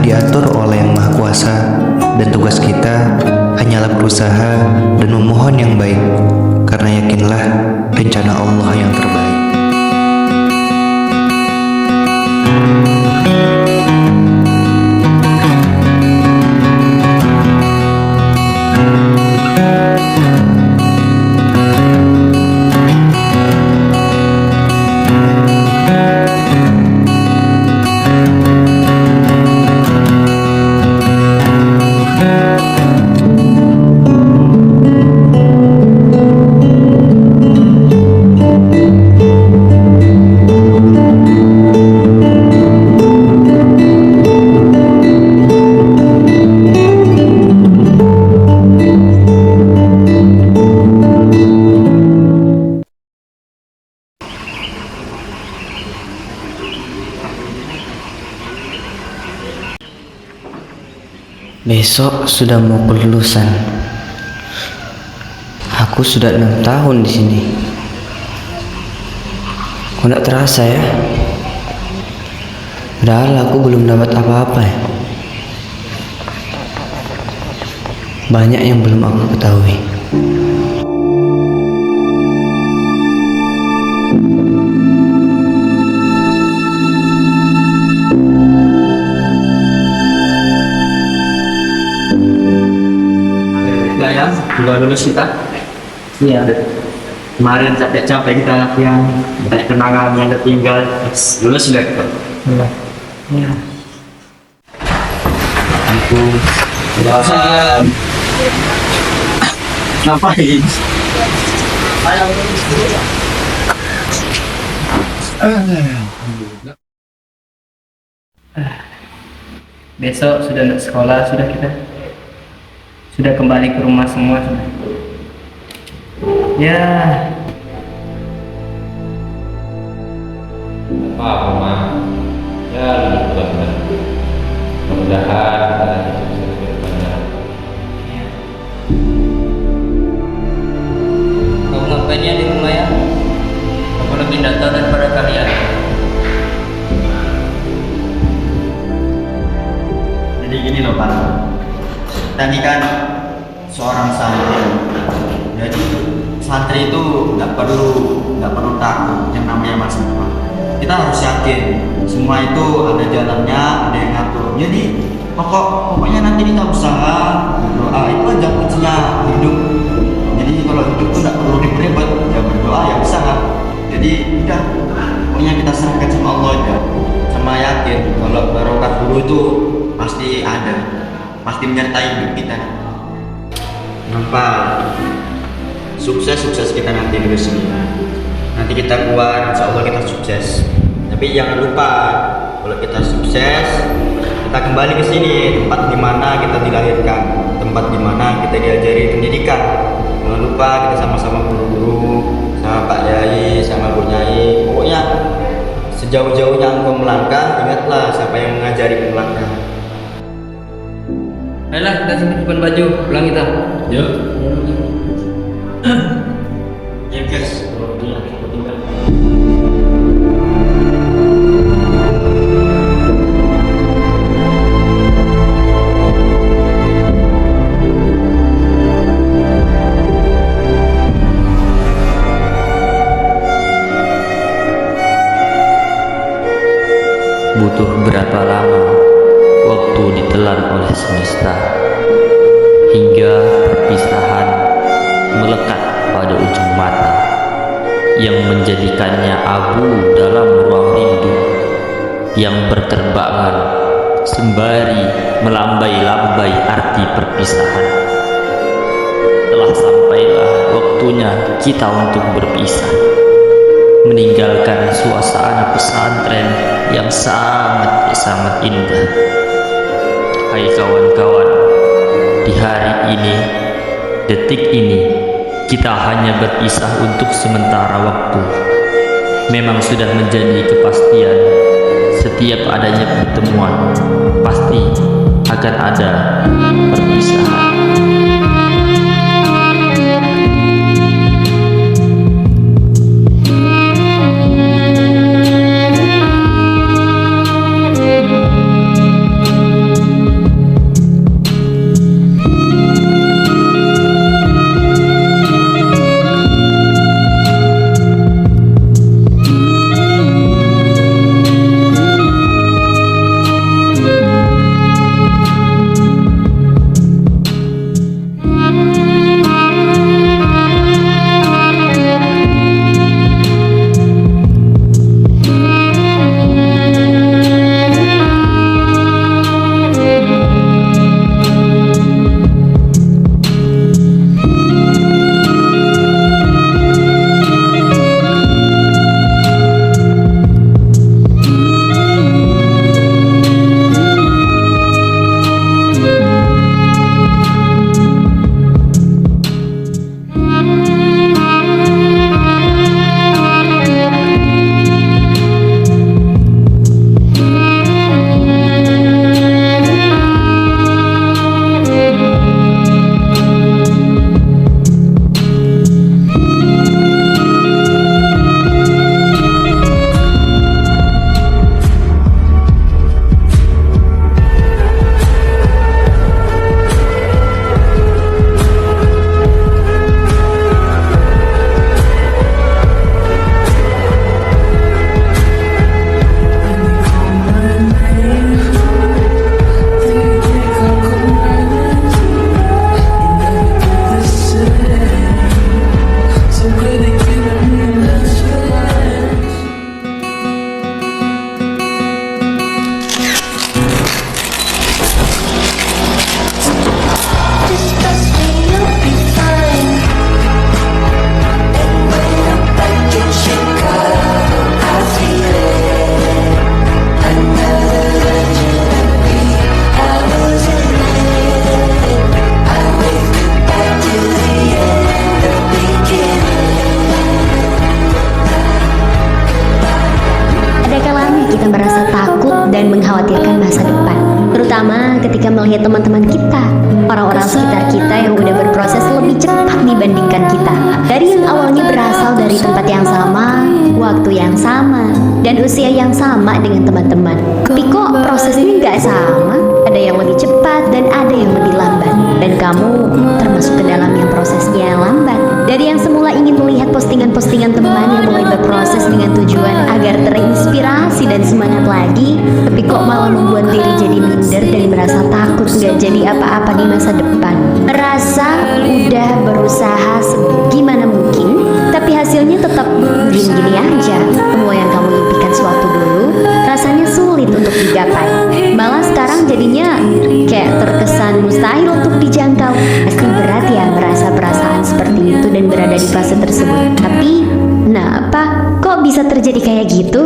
diatur oleh Yang Maha Kuasa, dan tugas kita hanyalah berusaha dan memohon yang baik, karena yakinlah rencana Allah yang terbaik. Besok sudah mau kelulusan. Aku sudah 6 tahun di sini. Kok tidak terasa ya? Padahal aku belum dapat apa-apa ya. Banyak yang belum aku ketahui. Ya, sudah lulus kita. Iya. Kemarin capek-capek kita latihan, banyak kenangan yang tertinggal. Lulus sudah kita. Iya. Ampun. Ngapain? Besok sudah untuk sekolah, sudah kita sudah kembali ke rumah semua sudah. Ya. Apa Mama? Ya, mudah-mudahan kita hidup sebagai banyak. Kamu ngapainnya di rumah ya? Aku lebih data daripada kalian. Jadi gini loh Pak. Tadi kan seorang santri. Jadi santri itu nggak perlu takut yang namanya masalah. Kita harus yakin semua itu ada jalannya, ada yang ngatur. Jadi pokoknya nanti kita usaha, berdoa, itu aja kuncinya hidup. Jadi kalau hidup itu nggak perlu ribet-ribet, ya berdoa ya usaha. Jadi udah, pokoknya kita serahkan sama Allah aja, sama yakin kalau barokah dulu itu pasti ada, pasti menyertai hidup kita. Kenapa? Sukses kita nanti di sini. Nanti kita keluar, insya Allah kita sukses. Tapi jangan lupa, kalau kita sukses, kita kembali ke sini, tempat di mana kita dilahirkan, tempat di mana kita diajari pendidikan. Jangan lupa kita sama-sama guru-guru, sama Pak Yai, sama Bu Nyai. Pokoknya sejauh-jauhnya engkau melangkah, ingatlah siapa yang mengajari melangkah. Ayolah kita simpan baju, pulang kita. Yuk. Ya guys, kalau dia aku tinggal. Butuh berapa lama waktu ditelan oleh semesta hingga perpisahan melekat pada ujung mata yang menjadikannya abu dalam ruang rindu yang berterbangan sembari melambai-lambai arti perpisahan. Telah sampailah waktunya kita untuk berpisah, meninggalkan suasana pesantren yang sangat indah. Hai kawan-kawan, di hari ini, detik ini, kita hanya berpisah untuk sementara waktu. Memang sudah menjadi kepastian, setiap adanya pertemuan pasti akan ada perpisahan. kita merasa takut dan mengkhawatirkan masa depan. Terutama ketika melihat teman-teman kita, orang-orang sekitar kita yang udah berproses lebih cepat dibandingkan kita. Dari yang awalnya berasal dari tempat yang sama, waktu yang sama, dan usia yang sama dengan teman-teman. Tapi kok prosesnya nggak sama? Ada yang lebih cepat dan ada yang lebih lambat. Dan kamu termasuk ke dalam yang prosesnya lambat. Dari yang semula ingin melihat postingan-postingan teman yang mulai berproses dengan tujuan agar terinspirasi dan semangat lagi, tapi kok malah membuat diri jadi minder dan merasa takut nggak jadi apa-apa di masa depan. Merasa udah berusaha segimana mungkin, tapi hasilnya tetap gini-gini aja. Semua yang kamu impikan suatu dulu, rasanya sulit untuk digapai. Malah sekarang jadinya kayak terkesan mustahil untuk dijangkau. Pasti berat ya merasa perasaan seperti itu dan berada di fase tersebut. Tapi, kenapa kok bisa terjadi kayak gitu?